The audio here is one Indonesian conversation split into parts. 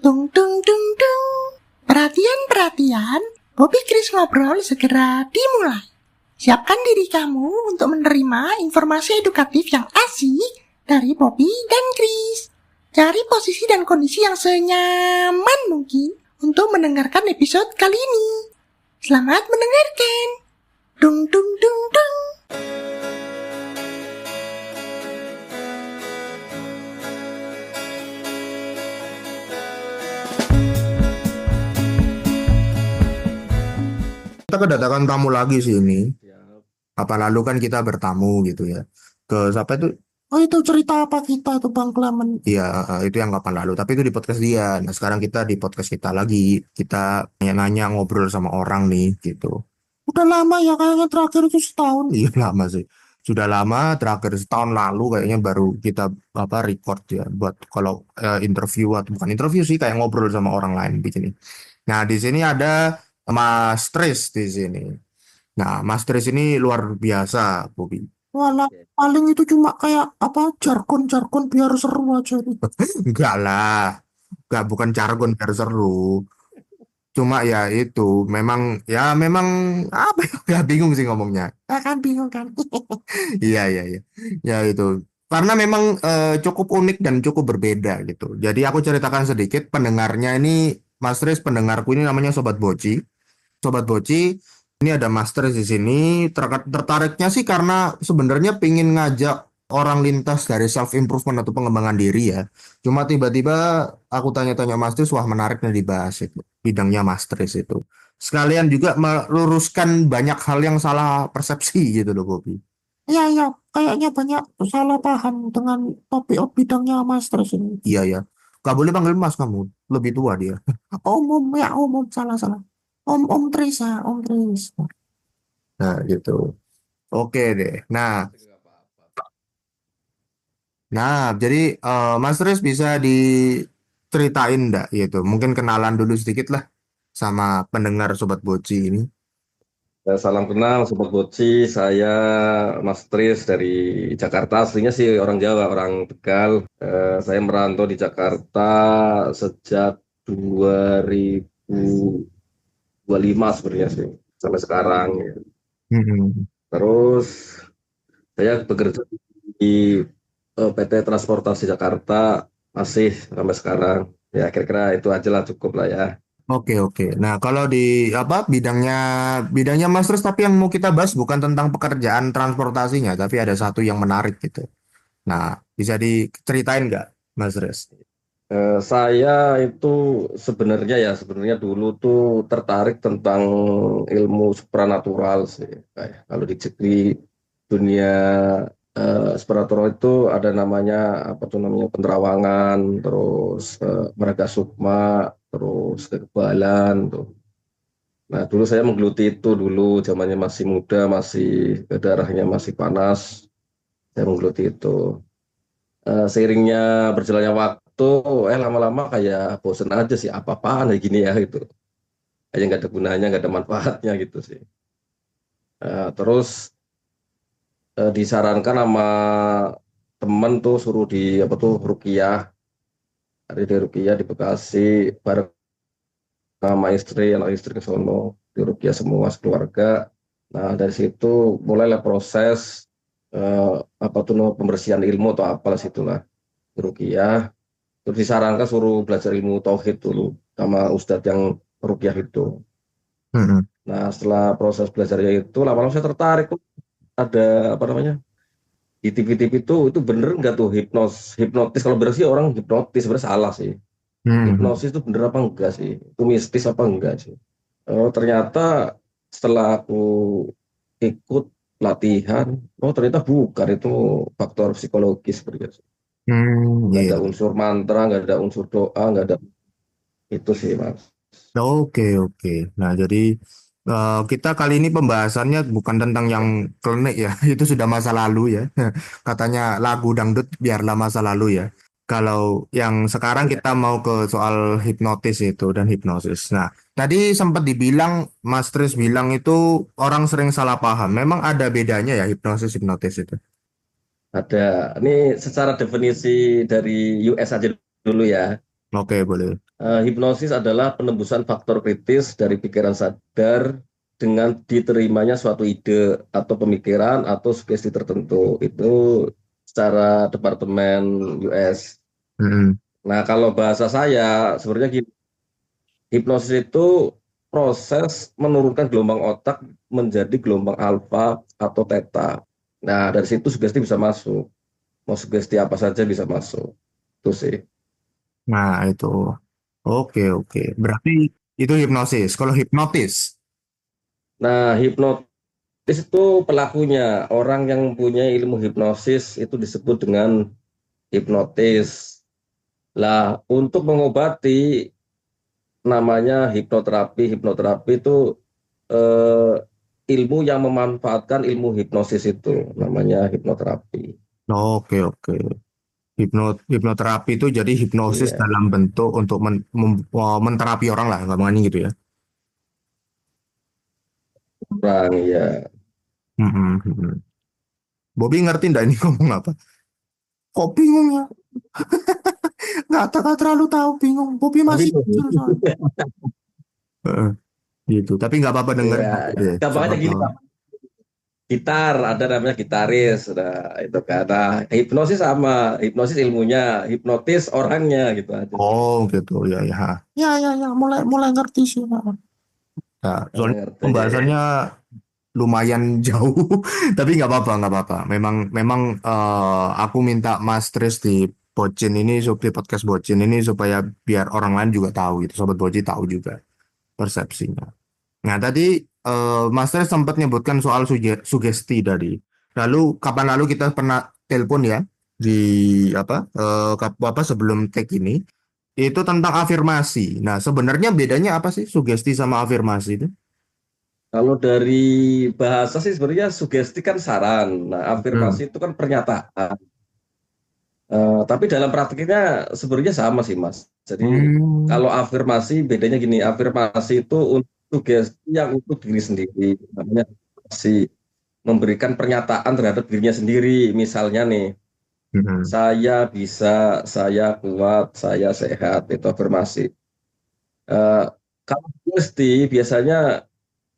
Tung tung tung tung. Perhatian, perhatian. Bobby Chris ngobrol segera dimulai. Siapkan diri kamu untuk menerima informasi edukatif yang asik dari Bobby dan Chris. Cari posisi dan kondisi yang senyaman mungkin untuk mendengarkan episode kali ini. Selamat mendengarkan. Dung dung dung dung. Kita kedatangan tamu lagi sih ini. Siap. Apa lalu kan kita bertamu gitu ya. Ke siapa itu? Oh itu cerita apa kita itu Bang Clement? Iya, itu yang kapan lalu. Tapi itu di podcast dia. Nah sekarang kita di podcast kita lagi. Kita nanya-nanya ngobrol sama orang nih gitu. Udah lama ya kayaknya terakhir itu setahun. Iya lama sih. Sudah lama terakhir setahun lalu kayaknya baru kita record ya buat kalau interview atau bukan interview sih kayak ngobrol sama orang lain begini. Nah di sini ada Mas Tris di sini. Nah, Mas Tris ini luar biasa, Bobby. Walah, Oke. paling itu cuma kayak apa jargon-jargon biar seru aja. Enggak lah, enggak bukan jargon biar seru. Cuma ya itu memang apa ya ya bingung sih ngomongnya. Ah, kan bingung kan. Iya iya iya. Ya itu. Karena memang cukup unik dan cukup berbeda gitu. Jadi aku ceritakan sedikit pendengarnya ini Mas Tris pendengarku ini namanya Sobat Boci. Sobat Boci, ini ada master di sini. Tertariknya sih karena sebenarnya pingin ngajak orang lintas dari self improvement atau pengembangan diri ya. Cuma tiba-tiba aku tanya-tanya Mastris, wah menarik nih dibahas itu. Bidangnya Mastris itu. Sekalian juga meluruskan banyak hal yang salah persepsi gitu loh, Bobi. Iya, iya. Kayaknya banyak salah paham dengan topik bidangnya Mastris ini. Iya, ya. Gak boleh panggil Mas kamu. Lebih tua dia. Umum, ya umum. Salah-salah. Om Tris ya, Om Tris. Nah, gitu. Oke deh. Itu nggak apa-apa. Jadi Mas Tris bisa diceritain enggak gitu. Mungkin kenalan dulu sedikit lah sama pendengar Sobat Boci ini. Salam kenal Sobat Boci, saya Mas Tris dari Jakarta. Aslinya sih orang Jawa, orang Tegal. Saya merantau di Jakarta sejak 2025 sebenarnya sih, sampai sekarang. Ya. Hmm. Terus saya bekerja di PT Transportasi Jakarta masih sampai sekarang. Ya kira-kira itu aja lah, cukup lah ya. Oke oke. Nah kalau di bidangnya Mas Tris tapi yang mau kita bahas bukan tentang pekerjaan transportasinya, tapi ada satu yang menarik gitu. Nah bisa diceritain nggak Mas Tris? Saya itu sebenarnya dulu tuh tertarik tentang ilmu supranatural sih. Kalau di dunia supranatural itu ada namanya apa tuh namanya penerawangan, terus meraga sukma, terus kekebalan tuh. Nah dulu saya menggeluti itu dulu zamannya masih muda, masih darahnya masih panas, saya menggeluti itu. Seiringnya berjalannya waktu, lama-lama kayak bosen aja sih, apa-apaan kayak gini ya gitu. Kayak nggak ada gunanya, nggak ada manfaatnya gitu sih. Terus disarankan sama temen tuh suruh di apa tuh rukiah, ada di rukiah di Bekasi, bareng sama istri, anak istri ke sono, di rukiah semua sekeluarga. Nah dari situ mulailah proses eh, apa tuh pembersihan ilmu atau apalah situlah di rukiah. Terus disarankan suruh belajar ilmu tauhid dulu sama ustadz yang rukyah itu. Hmm. Nah, setelah proses belajarnya itu lama-lama saya tertarik tuh ada apa namanya? Di TV-TV itu bener nggak tuh hipnotis kalau bener sih orang hipnotis sebenarnya salah sih. Hmm. Hipnosis itu bener apa enggak sih? Itu mistis apa enggak sih? Oh, ternyata setelah aku ikut latihan, oh ternyata bukan itu faktor psikologis sebenarnya. Hmm. Nggak Iya. ada unsur mantra, nggak ada unsur doa, nggak ada itu sih mas. Oke, oke. Nah, jadi kita kali ini pembahasannya bukan tentang yang klinik ya, itu sudah masa lalu ya. Katanya lagu dangdut biarlah masa lalu ya. Kalau yang sekarang kita mau ke soal hipnotis itu dan hipnosis. Nah, tadi sempat dibilang, Mas Tris bilang itu orang sering salah paham. Memang ada bedanya ya hipnosis hipnotis itu. Ada. Ini secara definisi dari US aja dulu ya. Oke, boleh. Hipnosis adalah penembusan faktor kritis dari pikiran sadar dengan diterimanya suatu ide atau pemikiran atau sugesti tertentu. Itu secara Departemen US. Mm-mm. Nah, kalau bahasa saya sebenarnya gini, hipnosis itu proses menurunkan gelombang otak menjadi gelombang alfa atau theta. Nah, dari situ sugesti bisa masuk. Mau sugesti apa saja bisa masuk. Itu sih. Nah, itu. Oke, oke. Berarti itu hipnosis. Kalau hipnotis. Nah, hipnotis itu pelakunya. Orang yang punya ilmu hipnosis itu disebut dengan hipnotis. Lah, untuk mengobati namanya hipnoterapi. Hipnoterapi itu eh, ilmu yang memanfaatkan ilmu hipnosis itu namanya hipnoterapi. Oke, oke. Hipnoterapi itu jadi hipnosis Iya, dalam bentuk untuk menterapi orang lah, gampangnya gitu ya. orang ya. Mm-mm, mm-mm. Bobby ngerti nggak ini ngomong apa? Kok bingung ya? Nggak terlalu tahu, bingung. Bobby Tapi masih kecil soalnya. Heeh, gitu. Tapi nggak apa-apa dengerin ya, aja deh. Siapa gampangnya gini tahu. Pak. Gitar ada namanya gitaris. Nah, itu kan. Nah, hipnosis sama, hipnosis ilmunya, hipnotis orangnya gitu aja sih. Oh, gitu ya, ya. Ya, ya, ya. Mulai mulai ngerti sih. Nah, soalnya Ngerti. pembahasannya lumayan jauh, tapi nggak apa-apa, nggak apa-apa. Memang aku minta Mas Tris di Bocin ini, di podcast Bocin ini supaya biar orang lain juga tahu gitu, Sobat Bocin tahu juga persepsinya. Nah, tadi Mas Tris sempat nyebutkan soal sugesti tadi. Lalu kapan lalu kita pernah telepon ya di apa sebelum tag ini itu tentang afirmasi. Nah, sebenarnya bedanya apa sih sugesti sama afirmasi itu? Kalau dari bahasa sih sebenarnya sugesti kan saran. Nah, Hmm. afirmasi itu kan pernyataan. Tapi dalam praktiknya sebenarnya sama sih, Mas. Jadi Hmm. kalau afirmasi bedanya gini, afirmasi itu untuk sugesti yang untuk diri sendiri. Namanya afirmasi, memberikan pernyataan terhadap dirinya sendiri. Misalnya nih, Hmm. saya bisa, saya kuat, saya sehat, itu afirmasi. Eh, Kalau sugesti biasanya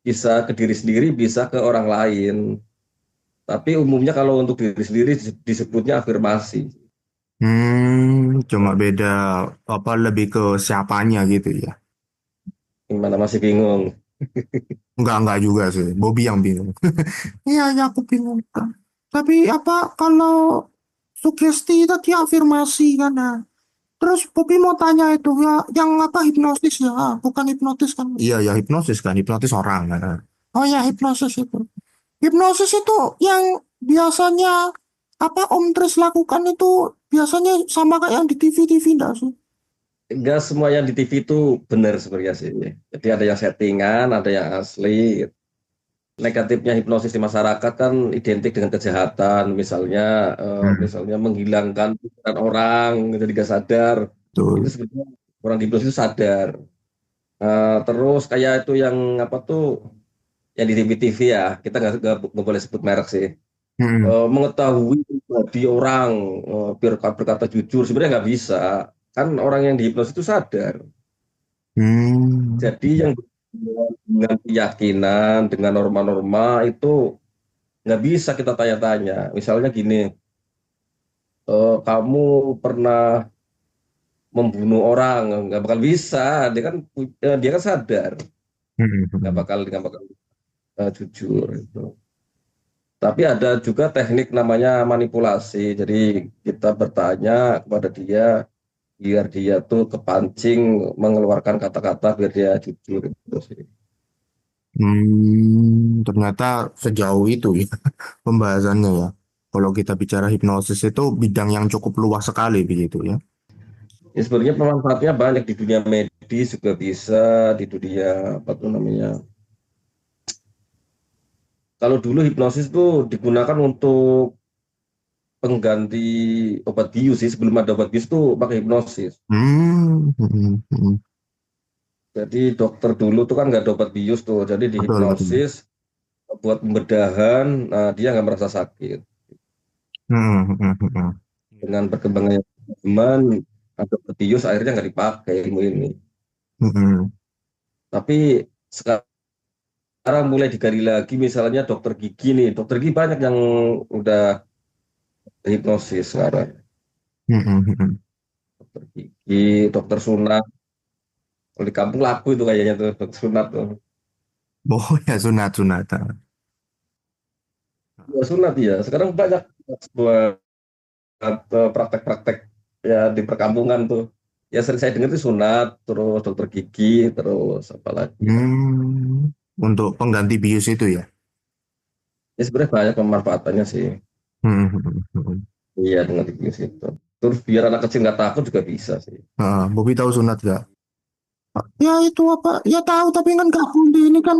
bisa ke diri sendiri, bisa ke orang lain. Tapi umumnya kalau untuk diri sendiri disebutnya afirmasi. Cuma beda apa lebih ke siapanya gitu ya. Gimana masih bingung? Enggak juga sih. Bobby yang bingung. Iya, ya aku bingung. Tapi apa kalau sugesti tadi afirmasi kan nah. Terus Bobby mau tanya itu ya yang apa hipnosis ya, bukan hipnotis kan? Iya ya hipnosis kan, hipnotis orang kan. Oh ya hipnosis itu. Hipnosis itu yang biasanya apa Om Tris lakukan itu biasanya sama kayak yang di TV-TV enggak sih? Enggak semua yang di TV itu benar sebenarnya sih. Jadi ada yang settingan, ada yang asli. Negatifnya hipnosis di masyarakat kan identik dengan kejahatan, misalnya misalnya menghilangkan pikiran orang jadi nggak sadar. Itu Betul. sebenarnya orang di hipnosis itu sadar. Terus kayak itu yang apa tuh yang di TV-TV ya, kita nggak boleh sebut merek sih. Hmm. Mengetahui pribadi orang biar berkata jujur sebenarnya nggak bisa. Kan orang yang di hipnosis itu sadar. Hmm. Jadi yang dengan keyakinan, dengan norma-norma itu nggak bisa kita tanya-tanya. Misalnya gini, kamu pernah membunuh orang, nggak bakal bisa. Dia kan sadar, Hmm. Hmm. nggak bakal jujur. Itu. Tapi ada juga teknik namanya manipulasi. Jadi kita bertanya kepada dia biar dia tuh kepancing mengeluarkan kata-kata biar dia jujur itu sih. Ternyata sejauh itu ya pembahasannya ya. Kalau kita bicara hipnosis itu bidang yang cukup luas sekali begitu ya. Ya, sebenarnya pemanfaatnya banyak di dunia medis juga bisa, di dunia apa tuh namanya. Kalau dulu hipnosis tuh digunakan untuk pengganti obat bius sih, sebelum ada obat bius tuh pakai hipnosis. Hmm. Jadi dokter dulu tuh kan nggak ada obat bius tuh, jadi di Betul, betul. hipnosis buat pembedahan, nah dia nggak merasa sakit. Hmm. Hmm. Hmm. Dengan perkembangan zaman, ada terbius akhirnya nggak dipakai ilmu ini. Mm-mm. Tapi sekarang mulai digali lagi, misalnya dokter gigi nih, dokter gigi banyak yang udah hipnosis sekarang. Mm-mm. Mm-mm. Dokter gigi, dokter sunat. Kalau di kampung laku itu kayaknya tuh dokter sunat tuh. Oh ya, sunat sunat. Ya, sunat ya. Sekarang banyak buat praktek-praktek ya di perkampungan tuh. Ya sering saya dengar itu sunat, terus dokter gigi, terus apa lagi ya. Untuk pengganti bius itu ya. Ya sebenarnya banyak pemanfaatannya sih. Mm-mm. Iya dengan gigi itu. Terus biar anak kecil nggak takut juga bisa sih. Bobi tahu sunat gak? Ya itu apa? Ya tahu tapi kan nggak boleh. Ini kan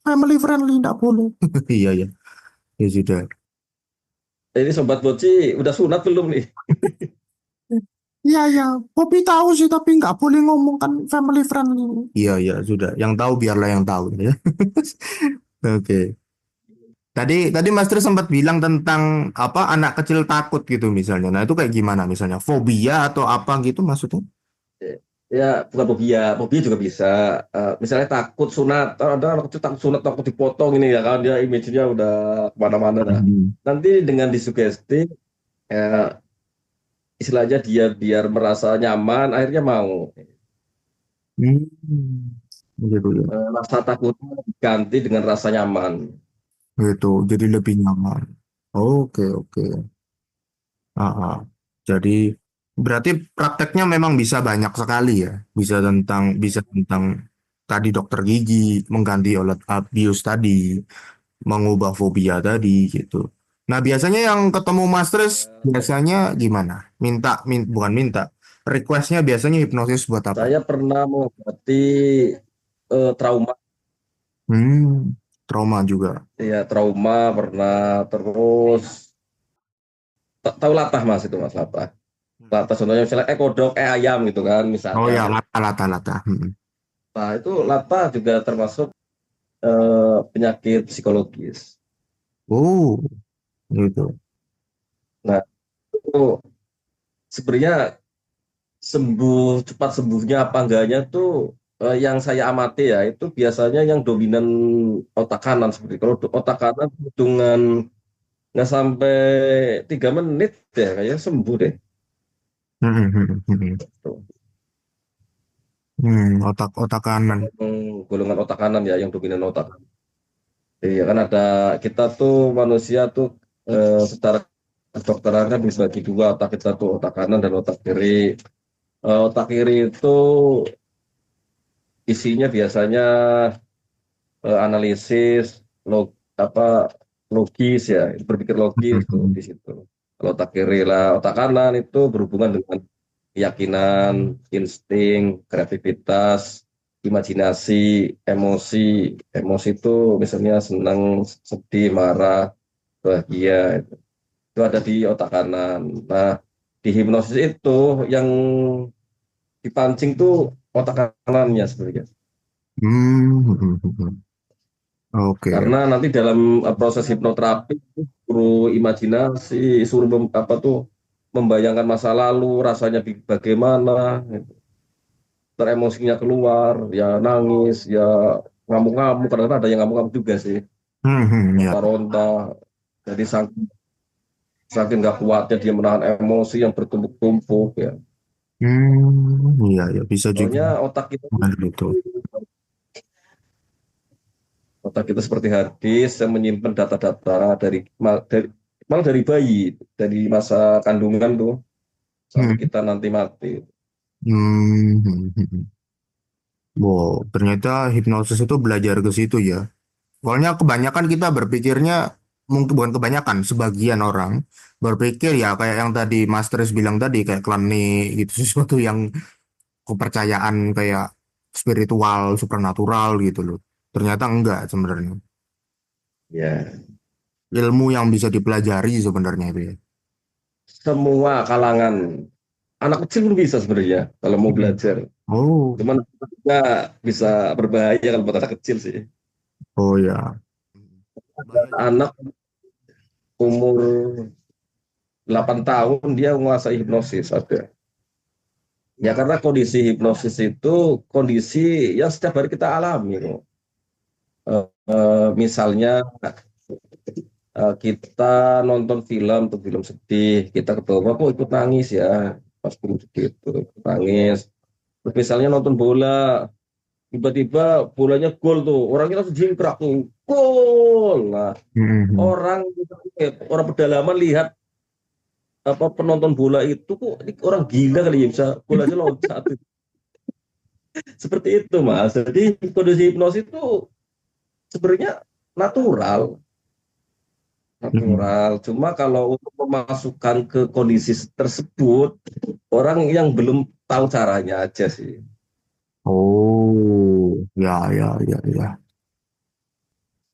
family friendly, nggak boleh. Iya ya, ya sudah. Ini sobat Boci udah sunat belum nih? Iya ya, Bobi tahu sih tapi nggak boleh ngomong kan family friendly. Iya ya sudah. Yang tahu biarlah yang tahu ya. Oke. Tadi tadi Mas Tri sempat bilang tentang apa anak kecil takut gitu misalnya. Nah itu kayak gimana misalnya? Fobia atau apa gitu maksudnya? Ya bukan fobia, fobia juga bisa. Misalnya takut sunat, ada anak kecil takut sunat, takut dipotong ini ya kan dia image-nya udah kemana-mana dah. Hmm. Nanti dengan disugesti, ya, istilahnya dia biar merasa nyaman, akhirnya mau. Hmm. Gitu ya. Rasa takutnya diganti dengan rasa nyaman. Gitu. Jadi lebih nyaman. Oke oke. Jadi berarti prakteknya memang bisa banyak sekali ya. Bisa tentang tadi dokter gigi, mengganti olat bius tadi, mengubah fobia tadi gitu. Nah, biasanya yang ketemu Mas Tris biasanya gimana? Bukan minta. Requestnya biasanya hipnosis buat apa? Saya pernah mengobati trauma, Hmm, trauma juga. ya trauma pernah, terus tahu latah mas itu mas latah. Latah contohnya misalnya kodok, ayam gitu kan Oh misalnya. ya, lata. Nah itu latah juga termasuk penyakit psikologis. Oh, gitu. Nah itu sebenarnya cepat sembuhnya apa enggaknya tuh yang saya amati ya itu biasanya yang dominan otak kanan seperti kalau otak kanan hitungan nggak sampai 3 menit ya kayaknya sembuh deh. Tuh. Otak kanan. Golongan otak kanan ya yang dominan otak. Iya kan ada kita tuh manusia tuh secara kedokterannya bisa bagi dua otak kita tuh otak kanan dan otak kiri. Otak kiri itu isinya biasanya analisis apa logis ya berpikir logis tuh di situ. Kalau otak kiri lah otak kanan itu berhubungan dengan keyakinan, insting, kreativitas, imajinasi, emosi. Emosi itu misalnya senang, sedih, marah, bahagia. Itu ada di otak kanan. Nah, di hipnosis itu yang dipancing tuh otak kanannya sebenarnya. Hmm. Oke. Karena nanti dalam proses hipnoterapi suruh imajinasi, suruh apa tuh membayangkan masa lalu, rasanya bagaimana, gitu. Teremosinya keluar, ya nangis, ya ngamuk-ngamuk, kadang-kadang ada yang ngamuk-ngamuk juga sih, Ya. ronta-ronta. Jadi saking saking nggak kuatnya dia menahan emosi yang bertumpuk-tumpuk ya. Iya ya bisa juga. Soalnya Nah, gitu. otak kita seperti hard disk yang menyimpan data-data dari malah dari bayi, dari masa kandungan tuh sampai Hmm. kita nanti mati. Hmm. Wow, ternyata hipnosis itu belajar ke situ ya. Soalnya kebanyakan kita berpikirnya, mungkin bukan kebanyakan, sebagian orang berpikir ya kayak yang tadi Mas Tris bilang tadi, kayak klinik gitu, sesuatu yang kepercayaan kayak spiritual, supernatural gitu loh. Ternyata enggak sebenarnya. Ya, Ilmu yang bisa dipelajari sebenarnya itu ya. semua kalangan anak kecil pun bisa sebenarnya kalau mau Hmm. belajar. Oh, Cuman juga bisa berbahaya kalau buat anak kecil sih. oh ya. Bahaya. Anak umur 8 tahun dia menguasai hipnosis ada. Ya karena kondisi hipnosis itu kondisi yang setiap hari kita alami kok. Misalnya kita nonton film tuh film sedih, kita ke bawah kok ikut nangis ya pas film sedih itu ikut nangis. Terus misalnya nonton bola, tiba-tiba bolanya gol tuh, orangnya langsung jingkrak tuh, gol. Nah, Mhm. orang orang pedalaman lihat apa penonton bola itu kok ini orang gila kali ya bisa gol aja loncat. Seperti itu Mas. Jadi kondisi hipnosis itu sebenarnya natural, Mhm. natural. Cuma kalau untuk memasukkan ke kondisi tersebut, orang yang belum tahu caranya aja sih. Oh, ya, ya, ya, ya.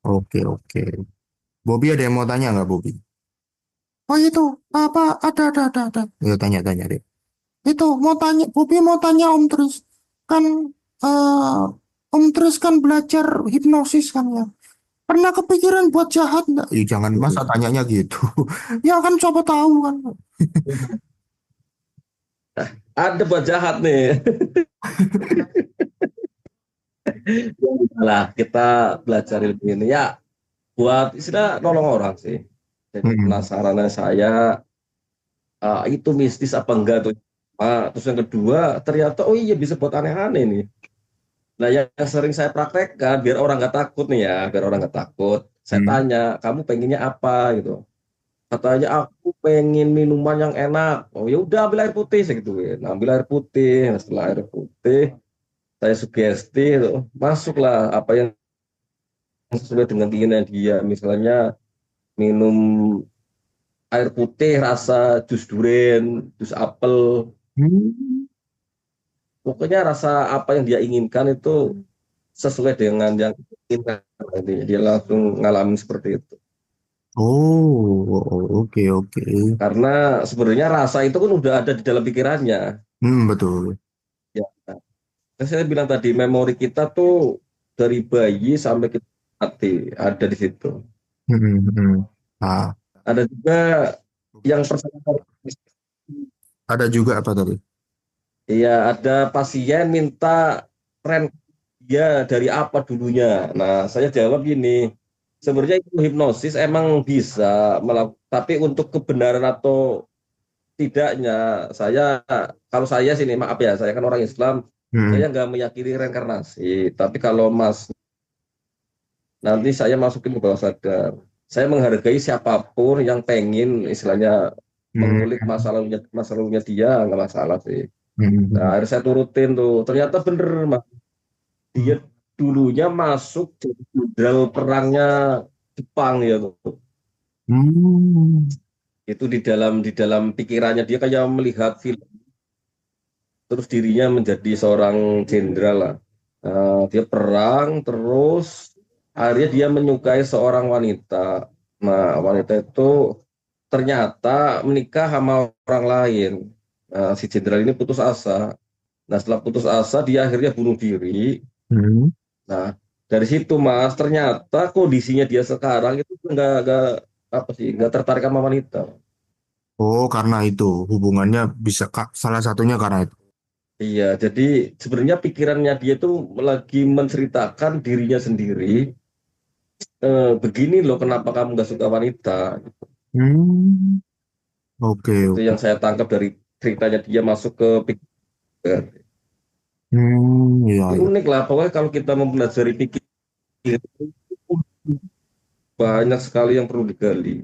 Oke, oke. Bobby ada yang mau tanya nggak, Bobby? Oh itu, apa, ada. Ya, tanya-tanya deh. Itu, mau tanya, Bobi mau tanya Om Tris. Kan, Om Tris kan belajar hipnosis kan ya. Pernah kepikiran buat jahat nggak? Ih, jangan masa tanyanya gitu. Ya kan coba tahu kan. Ada buat jahat nih. Lah kita belajar ilmu ini ya buat istilah nolong orang sih. Jadi Mm-mm. penasarannya saya itu mistis apa enggak tuh. Terus yang kedua ternyata oh iya bisa buat aneh-aneh nih. Nah yang sering saya praktekkan biar orang nggak takut nih ya, biar orang nggak takut. Saya Mm. tanya kamu pengennya apa gitu. Katanya aku pengen minuman yang enak. Oh ya udah ambil air putih saya gituin. Nah, ambil air putih. Nah, setelah air putih saya sugesti itu masuklah apa yang sesuai dengan keinginan dia. Misalnya minum air putih rasa jus duren, jus apel. Hmm. Pokoknya rasa apa yang dia inginkan itu sesuai dengan yang diinginkan. Dia langsung ngalamin seperti itu. Oh, oke, oke. Karena sebenarnya rasa itu kan udah ada di dalam pikirannya. Betul. Ya, saya bilang tadi memori kita tuh dari bayi sampai kita mati ada di situ. Mm. Ah, Ada juga yang persyaratan. ada juga apa tadi? Iya, ada pasien minta tren dia dari apa dulunya. Nah, saya jawab gini, sebenarnya itu hipnosis emang bisa melakukan, tapi untuk kebenaran atau tidaknya, saya kalau saya sini maaf ya, saya kan orang Islam, saya Mm. nggak meyakini reinkarnasi. Tapi kalau Mas nanti saya masukin ke bawah sadar, saya menghargai siapapun yang pengen istilahnya Mm. mengulik masalahnya dia nggak masalah sih. Nah, Mm. akhirnya saya turutin tuh, ternyata bener Mas. Dia dulunya masuk jadi jenderal perangnya Jepang ya tuh. Mm. Itu di dalam pikirannya dia kayak melihat film terus dirinya menjadi seorang jenderal lah. Dia perang terus akhirnya dia menyukai seorang wanita. Nah, wanita itu ternyata menikah sama orang lain. Si jenderal ini putus asa. Nah, setelah putus asa dia akhirnya bunuh diri. Mm. Nah, dari situ Mas, ternyata kondisinya dia sekarang itu nggak apa sih, nggak tertarik sama wanita. Oh, karena itu hubungannya bisa salah satunya karena itu. Iya, jadi sebenarnya pikirannya dia itu lagi menceritakan dirinya sendiri. Begini loh, kenapa kamu nggak suka wanita? Hmm. Oke, Itu oke. yang saya tangkap dari ceritanya dia masuk ke pikiran. Iya, Ya, iya. unik lah, pokoknya kalau kita mempelajari pikiran banyak sekali yang perlu digali.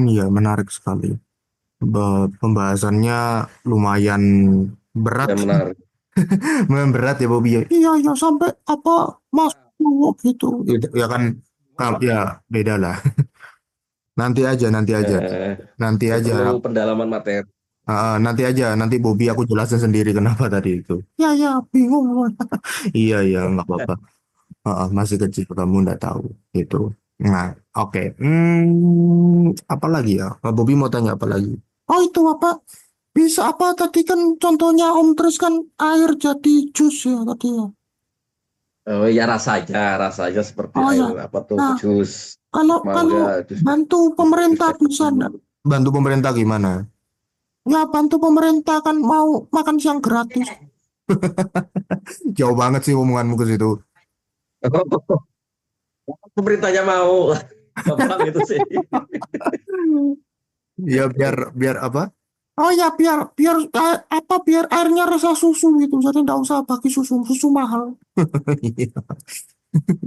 Iya, menarik sekali. Pembahasannya lumayan berat. Ya menarik. Lumayan berat ya, Bobby. Ya, Iya, ya sampai apa, Mas, gitu. ya kan, ya beda lah. Nanti aja, nanti aja. Eh, Nanti ya aja. perlu pendalaman materi. Nanti aja. Nanti Bobby aku jelasin sendiri kenapa tadi itu. Ya, bingung. Iya, iya, nggak apa-apa. Masih kecil, kamu nggak tahu. Gitu. Nah, oke. Apa lagi ya? Bobby mau tanya apa lagi? Oh itu apa, bisa apa tadi kan contohnya Om Tris kan air jadi jus ya tadi ya. Oh ya rasanya seperti Oh air ya, apa tuh nah jus kalau mangga, jus bantu jus pemerintah teh. bisa enggak? Bantu pemerintah gimana? Ya bantu pemerintah kan mau makan siang gratis. Jauh banget sih omonganmu ke situ. Pemerintahnya mau, gampang itu sih. Ya biar biar apa? Oh ya biar biar apa biar airnya rasa susu gitu. Jadi nggak usah pakai susu susu mahal. Iya,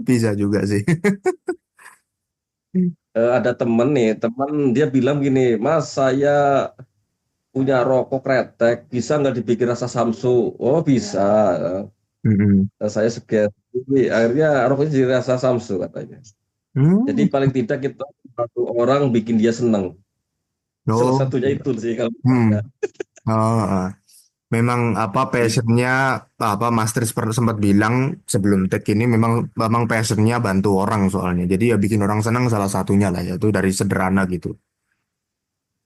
bisa juga sih. Ada temen nih, temen dia bilang gini, Mas, saya punya rokok kretek, bisa nggak dibikin rasa Samsu? Oh bisa. Mm-mm. Saya sugesti, akhirnya rokoknya jadi rasa Samsu katanya. Jadi Hmm. paling tidak kita satu orang bikin dia seneng. Salah Oh, satunya itu sih kalau hmm. saya. Oh, memang apa passionnya apa Mas Tris sempat bilang sebelum tag ini memang passionnya bantu orang soalnya. Jadi ya bikin orang senang salah satunya lah ya itu dari sederhana gitu.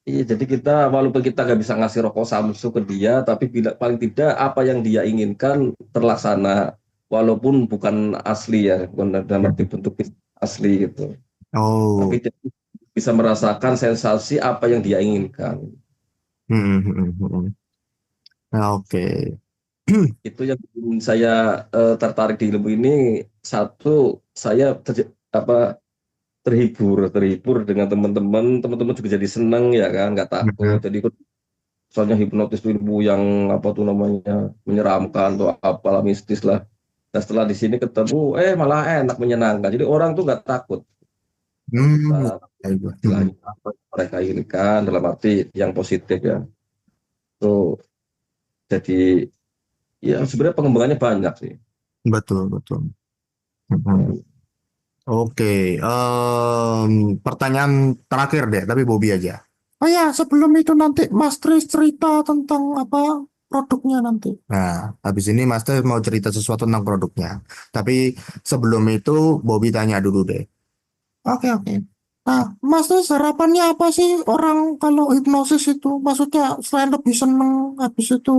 Iya, jadi kita walaupun kita nggak bisa ngasih rokok Samsu ke dia, tapi paling tidak apa yang dia inginkan terlaksana, walaupun bukan asli ya, bukan dalam arti bentuk asli gitu. Tapi Oh, dia bisa merasakan sensasi apa yang dia inginkan. hmm, hmm, hmm, hmm. Oke. Itu yang bikin saya tertarik di ilmu ini. Satu, saya apa terhibur dengan teman-teman juga jadi senang ya kan, nggak takut. Jadi soalnya hipnotis itu ilmu yang apa tuh namanya menyeramkan atau apalah mistis lah. Dan setelah di sini ketemu, malah enak menyenangkan. Jadi orang tuh nggak takut. Hmm, Kita hmm, istilahnya apa yang mereka inginkan dalam arti yang positif ya. Tuh jadi ya sebenarnya pengembangannya banyak sih. betul betul. Hmm. Oke, pertanyaan terakhir deh, tapi Bobby aja. Oh ya, sebelum itu nanti Mas Tris cerita tentang apa produknya nanti. Nah, habis ini Mas Tris mau cerita sesuatu tentang produknya. Tapi sebelum itu Bobby tanya dulu deh. Oke, oke. Nah, Mas Tris harapannya apa sih orang kalau hipnosis itu? Maksudnya selain lebih seneng, habis itu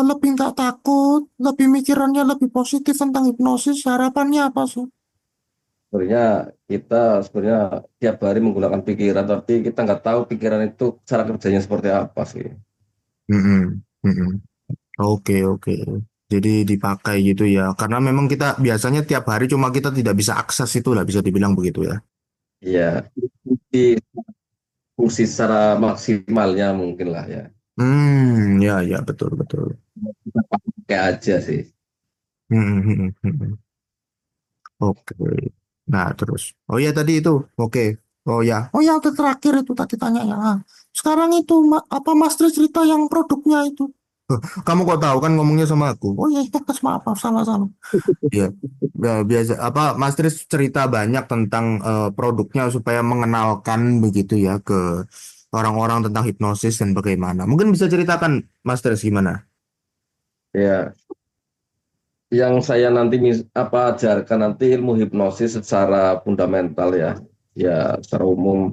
lebih nggak takut, lebih mikirannya lebih positif tentang hipnosis, harapannya apa sih? Sebenarnya kita sebenarnya tiap hari menggunakan pikiran, tapi kita nggak tahu pikiran itu cara kerjanya seperti apa sih. Mm-mm, mm-mm. Oke, oke. Jadi dipakai gitu ya. Karena memang kita biasanya tiap hari cuma kita tidak bisa akses itu lah, bisa dibilang begitu ya. Iya, fungsi, fungsi secara maksimalnya mungkin lah ya. Ya, ya, betul, betul. Kita pakai aja sih. Hmm, hmm, hmm, hmm. Oke. Nah, terus. Oh ya tadi itu. Oke. Oh ya. Oh ya, itu terakhir itu tadi tanya ya. Sekarang itu apa Mas Tri cerita yang produknya itu? Kamu kok tahu kan ngomongnya sama aku? Oh iya, maaf, maaf, sama-sama. Iya, ya, biasa apa Mas Tris cerita banyak tentang produknya supaya mengenalkan begitu ya ke orang-orang tentang hipnosis dan bagaimana. Mungkin bisa ceritakan Mas Tris gimana? Ya, yang saya nanti apa ajarkan nanti ilmu hipnosis secara fundamental ya, ya secara umum.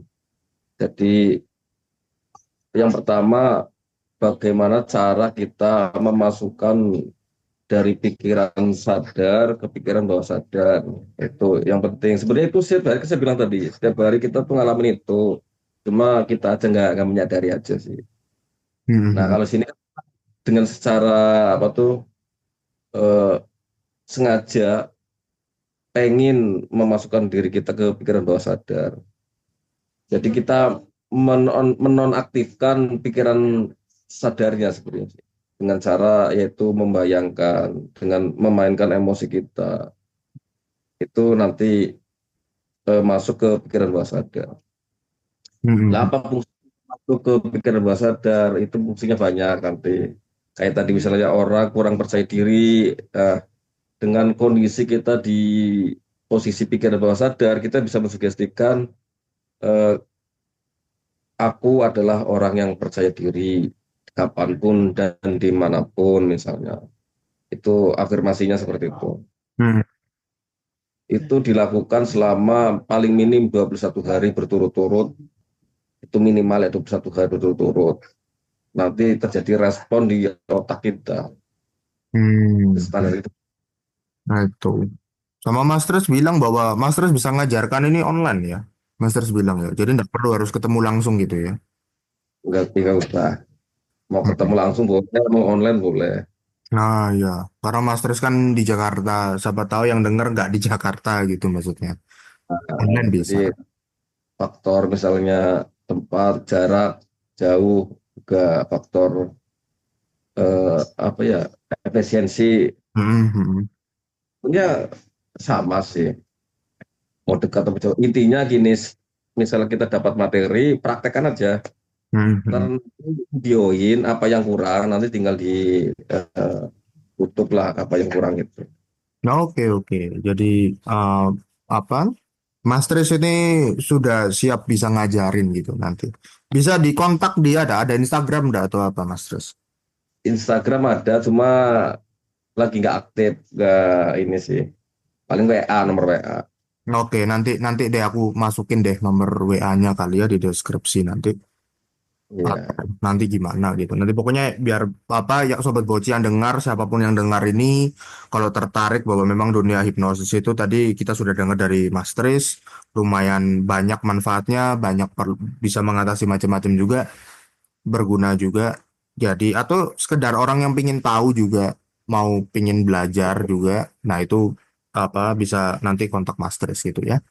Jadi yang pertama bagaimana cara kita memasukkan dari pikiran sadar ke pikiran bawah sadar. Itu yang penting. Sebenarnya itu setiap hari saya bilang tadi, setiap hari kita tuh ngalamin itu. Cuma kita aja nggak menyadari aja sih. Nah Hmm, kalau sini dengan secara apa tuh eh, sengaja pengen memasukkan diri kita ke pikiran bawah sadar. Jadi kita menonaktifkan pikiran sadarnya sebenarnya dengan cara yaitu membayangkan dengan memainkan emosi kita itu nanti masuk ke pikiran bawah sadar. Lah hmm, apa fungsi masuk ke pikiran bawah sadar itu fungsinya banyak nanti. Kayak tadi misalnya orang kurang percaya diri, dengan kondisi kita di posisi pikiran bawah sadar, kita bisa mensugestikan eh, aku adalah orang yang percaya diri kapanpun dan dimanapun misalnya. Itu afirmasinya seperti itu. hmm, Itu dilakukan selama paling minim 21 hari berturut-turut. Itu minimal ya 21 hari berturut-turut. Nanti terjadi respon di otak kita. hmm. Standar itu. Nah itu. Sama Mas Tris bilang bahwa Mas Tris bisa ngajarkan ini online ya. Mas Tris bilang ya. Jadi nggak perlu harus ketemu langsung gitu ya. Enggak usah. Mau ketemu Mm-mm. langsung boleh, mau online boleh. Nah, ya. Karena Mas Tris kan di Jakarta. Siapa tahu yang denger nggak di Jakarta gitu maksudnya. Online Jadi bisa. faktor misalnya tempat, jarak, jauh, juga faktor apa ya, efisiensi, Mm-mm. punya sama sih. Mau dekat atau jauh. Intinya gini, misalnya kita dapat materi, praktekkan aja. Ntar Mm-mm. videoin apa yang kurang, nanti tinggal di tutup lah apa yang kurang itu. Nah, oke, oke. Jadi, eh, apa? Mas Tris ini sudah siap bisa ngajarin gitu nanti. Bisa dikontak dia, ada Instagram enggak atau apa, Mas Tris? Instagram ada, cuma lagi nggak aktif, nggak ini sih. Paling WA, nomor WA. Oke, nanti nanti deh aku masukin deh nomor WA-nya kali ya di deskripsi nanti. Iya. Atau nanti gimana gitu. Nanti pokoknya biar apa ya Sobat Boci yang dengar, siapapun yang dengar ini, kalau tertarik bahwa memang dunia hipnosis itu tadi kita sudah dengar dari Mas Tris, lumayan banyak manfaatnya, bisa mengatasi macam-macam juga, berguna juga. Jadi atau sekedar orang yang pingin tahu juga, mau pingin belajar juga, nah itu apa bisa nanti kontak Mas Tris gitu ya.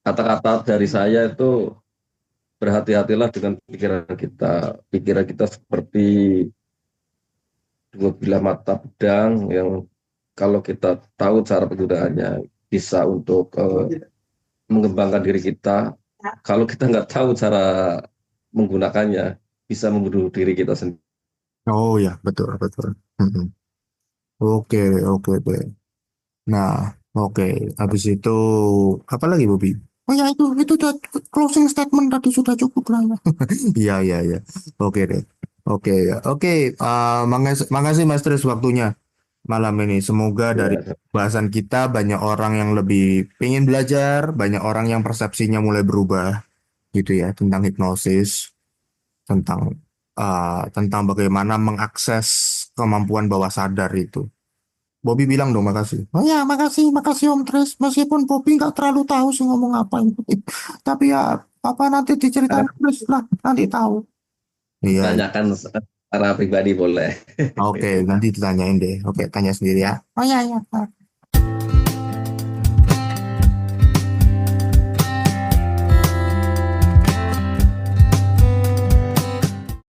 Kata-kata dari saya itu, berhati-hatilah dengan pikiran kita. Pikiran kita seperti dua bilah mata pedang yang kalau kita tahu cara penggunaannya bisa untuk mengembangkan diri kita. Kalau kita nggak tahu cara menggunakannya, bisa membunuh diri kita sendiri. Oh ya, betul, betul. Mm-mm. Oke, oke, oke. Nah, oke. Habis itu apa lagi, Bobby? Oh ya, itu udah closing statement tadi sudah cukup lah ya. Iya, iya, iya. Oke deh. Oke, ya. Oke. Makasih, makasih Mas Tris waktunya malam ini. Semoga dari Ya, bahasan kita banyak orang yang lebih pengen belajar, banyak orang yang persepsinya mulai berubah gitu ya tentang hipnosis, tentang tentang bagaimana mengakses kemampuan bawah sadar itu. Bobby bilang dong makasih. Oh ya, makasih, makasih Om Tris. Meskipun Bobby nggak terlalu tahu sih ngomong apa ini. Tapi ya, apa nanti diceritain terus lah, nanti tahu. Iya, iya. tanyakan secara pribadi boleh. Oke, nanti ditanyain deh. Oke, tanya sendiri ya. Oh ya, ya.